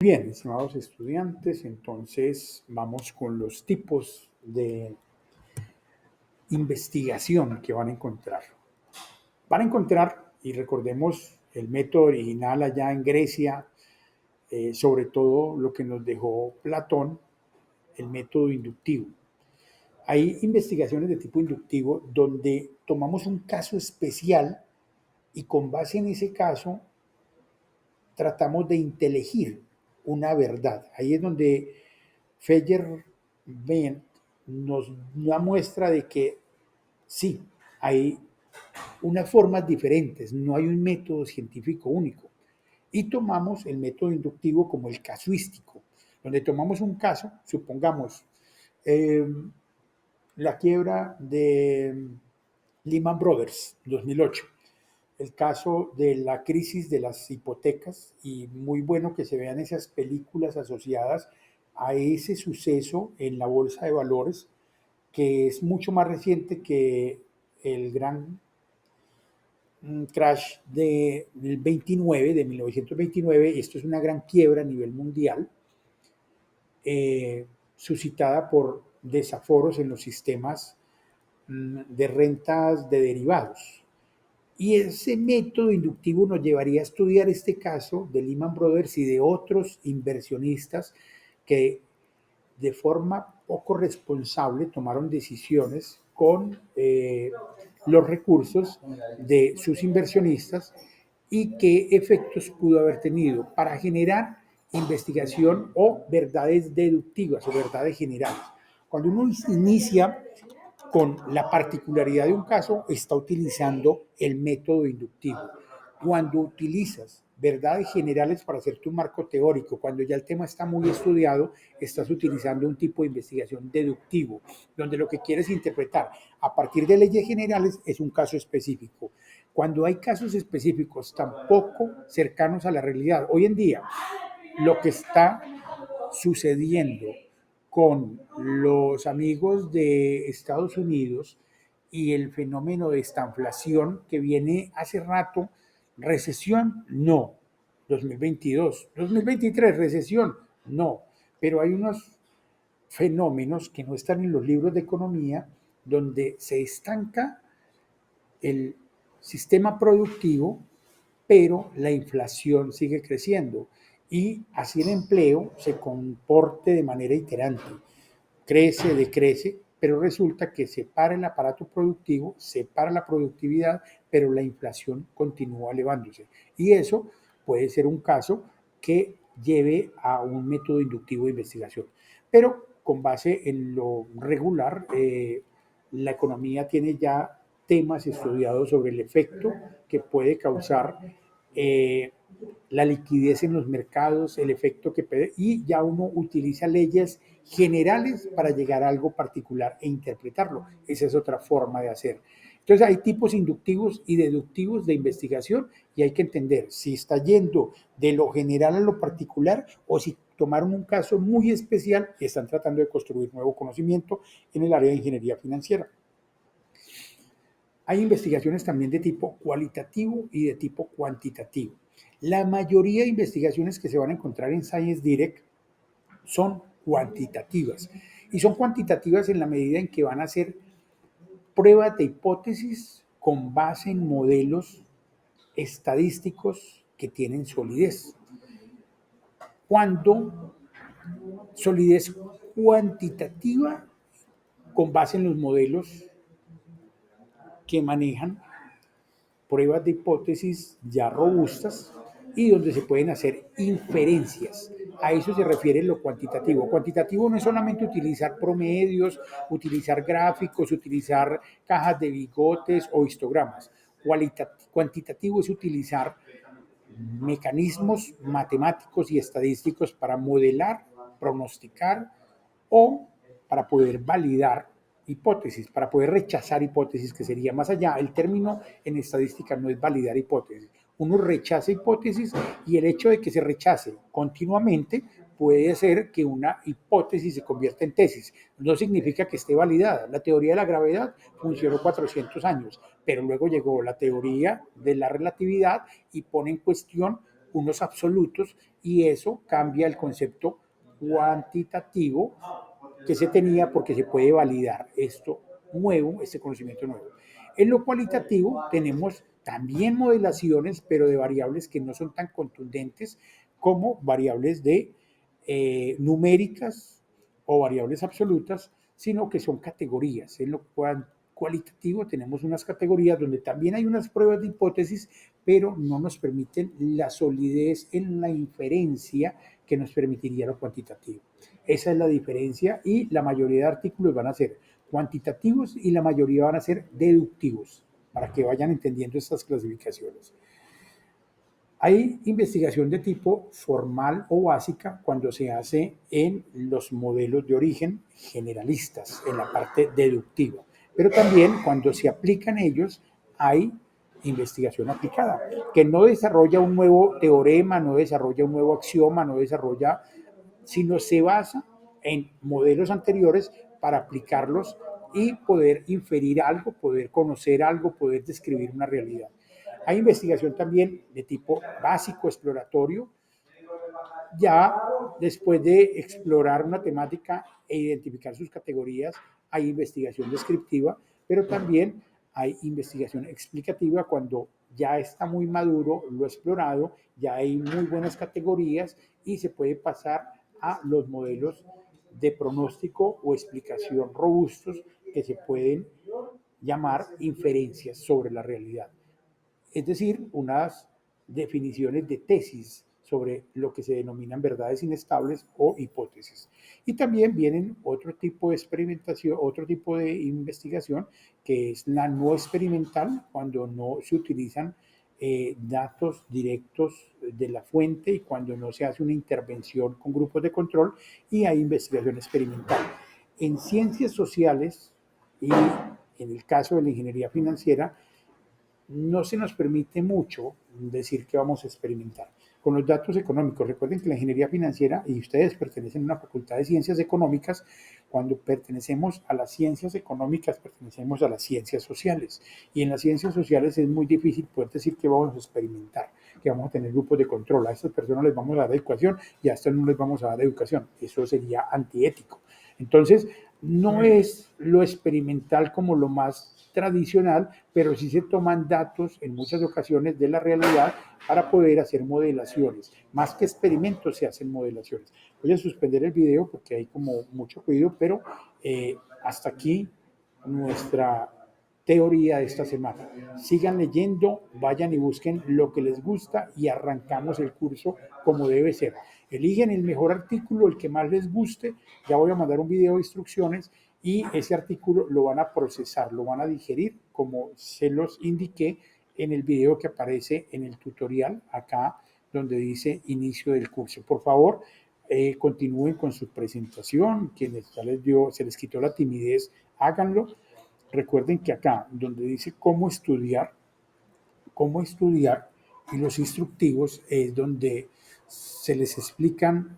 Bien, estimados estudiantes, entonces vamos con los tipos de investigación que van a encontrar. Van a encontrar, y recordemos el método original allá en Grecia, sobre todo lo que nos dejó Platón, el método inductivo. Hay investigaciones de tipo inductivo donde tomamos un caso especial y con base en ese caso tratamos de inteligir una verdad. Ahí es donde Feyerabend nos da muestra de que sí, hay unas formas diferentes, no hay un método científico único. Y tomamos el método inductivo como el casuístico, donde tomamos un caso, supongamos, eh, la quiebra de Lehman Brothers 2008, el caso de la crisis de las hipotecas, y muy bueno que se vean esas películas asociadas a ese suceso en la bolsa de valores, que es mucho más reciente que el gran crash del 29, de 1929. Esto es una gran quiebra a nivel mundial, suscitada por desaforos en los sistemas de rentas de derivados. Y ese método inductivo nos llevaría a estudiar este caso de Lehman Brothers y de otros inversionistas que de forma poco responsable tomaron decisiones con los recursos de sus inversionistas y qué efectos pudo haber tenido para generar investigación o verdades deductivas o verdades generales. Cuando uno inicia con la particularidad de un caso, está utilizando el método inductivo. Cuando utilizas verdades generales para hacer tu marco teórico, cuando ya el tema está muy estudiado, estás utilizando un tipo de investigación deductivo, donde lo que quieres interpretar a partir de leyes generales es un caso específico. Cuando hay casos específicos tampoco cercanos a la realidad, hoy en día lo que está sucediendo con los amigos de Estados Unidos y el fenómeno de estanflación que viene hace rato, recesión, no, 2022, 2023, recesión, no, pero hay unos fenómenos que no están en los libros de economía donde se estanca el sistema productivo, pero la inflación sigue creciendo y así el empleo se comporte de manera iterante. Crece, decrece, pero resulta que se para el aparato productivo, se para la productividad, pero la inflación continúa elevándose. Y eso puede ser un caso que lleve a un método inductivo de investigación. Pero con base en lo regular, la economía tiene ya temas estudiados sobre el efecto que puede causar eh, la liquidez en los mercados, el efecto que puede, y ya uno utiliza leyes generales para llegar a algo particular e interpretarlo. Esa es otra forma de hacer. Entonces hay tipos inductivos y deductivos de investigación y hay que entender si está yendo de lo general a lo particular o si tomaron un caso muy especial y están tratando de construir nuevo conocimiento en el área de ingeniería financiera. Hay investigaciones también de tipo cualitativo y de tipo cuantitativo. La mayoría de investigaciones que se van a encontrar en Science Direct son cuantitativas. Y son cuantitativas en la medida en que van a hacer pruebas de hipótesis con base en modelos estadísticos que tienen solidez. Cuando solidez cuantitativa con base en los modelos que manejan pruebas de hipótesis ya robustas y donde se pueden hacer inferencias. A eso se refiere lo cuantitativo. Cuantitativo no es solamente utilizar promedios, utilizar gráficos, utilizar cajas de bigotes o histogramas. Cuantitativo es utilizar mecanismos matemáticos y estadísticos para modelar, pronosticar o para poder validar hipótesis, para poder rechazar hipótesis, que sería más allá. El término en estadística no es validar hipótesis. Uno rechaza hipótesis y el hecho de que se rechace continuamente puede hacer que una hipótesis se convierta en tesis. No significa que esté validada. La teoría de la gravedad funcionó 400 años, pero luego llegó la teoría de la relatividad y pone en cuestión unos absolutos, y eso cambia el concepto cuantitativo que se tenía porque se puede validar esto nuevo, este conocimiento nuevo. En lo cualitativo tenemos también modelaciones, pero de variables que no son tan contundentes como variables de numéricas o variables absolutas, sino que son categorías. En lo cualitativo tenemos unas categorías donde también hay unas pruebas de hipótesis, pero no nos permiten la solidez en la inferencia que nos permitiría lo cuantitativo. Esa es la diferencia, y la mayoría de artículos van a ser cuantitativos y la mayoría van a ser deductivos, para que vayan entendiendo estas clasificaciones. Hay investigación de tipo formal o básica cuando se hace en los modelos de origen generalistas, en la parte deductiva, pero también cuando se aplican ellos hay investigación aplicada, que no desarrolla un nuevo teorema, no desarrolla un nuevo axioma, no desarrolla, sino se basa en modelos anteriores para aplicarlos y poder inferir algo, poder conocer algo, poder describir una realidad. Hay investigación también de tipo básico, exploratorio, ya después de explorar una temática e identificar sus categorías, hay investigación descriptiva, pero también hay investigación explicativa cuando ya está muy maduro lo explorado, ya hay muy buenas categorías y se puede pasar a los modelos de pronóstico o explicación robustos que se pueden llamar inferencias sobre la realidad, es decir, unas definiciones de tesis sobre lo que se denominan verdades inestables o hipótesis. Y también vienen otro tipo de experimentación, otro tipo de investigación, que es la no experimental, cuando no se utilizan datos directos de la fuente y cuando no se hace una intervención con grupos de control, y hay investigación experimental. En ciencias sociales y en el caso de la ingeniería financiera, no se nos permite mucho decir que vamos a experimentar. Con los datos económicos, recuerden que la ingeniería financiera, y ustedes pertenecen a una facultad de ciencias económicas, cuando pertenecemos a las ciencias económicas, pertenecemos a las ciencias sociales. Y en las ciencias sociales es muy difícil poder decir que vamos a experimentar, que vamos a tener grupos de control. A estas personas les vamos a dar educación y a estas no les vamos a dar educación. Eso sería antiético. Entonces, no es lo experimental como lo más tradicional, pero sí se toman datos en muchas ocasiones de la realidad para poder hacer modelaciones. Más que experimentos, se hacen modelaciones. Voy a suspender el video porque hay como mucho ruido, pero hasta aquí nuestra teoría de esta semana. Sigan leyendo, vayan y busquen lo que les gusta y arrancamos el curso como debe ser. Eligen el mejor artículo, el que más les guste. Ya voy a mandar un video de instrucciones y ese artículo lo van a procesar, lo van a digerir como se los indiqué en el video que aparece en el tutorial acá donde dice inicio del curso. Por favor, continúen con su presentación. Quienes ya se les quitó la timidez, háganlo. Recuerden que acá donde dice cómo estudiar y los instructivos es donde se les explican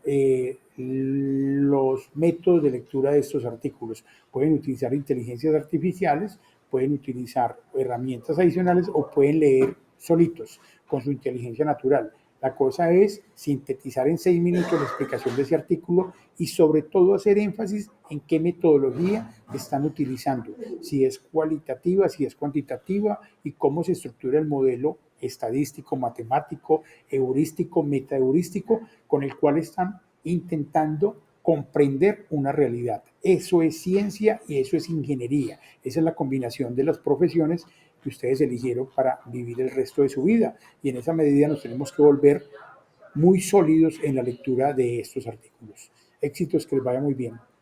los métodos de lectura de estos artículos. Pueden utilizar inteligencias artificiales, pueden utilizar herramientas adicionales o pueden leer solitos con su inteligencia natural. La cosa es sintetizar en 6 minutos la explicación de ese artículo y sobre todo hacer énfasis en qué metodología están utilizando, si es cualitativa, si es cuantitativa y cómo se estructura el modelo estadístico, matemático, heurístico, metaheurístico, con el cual están intentando comprender una realidad. Eso es ciencia y eso es ingeniería. Esa es la combinación de las profesiones que ustedes eligieron para vivir el resto de su vida. Y en esa medida nos tenemos que volver muy sólidos en la lectura de estos artículos. Éxitos, que les vaya muy bien.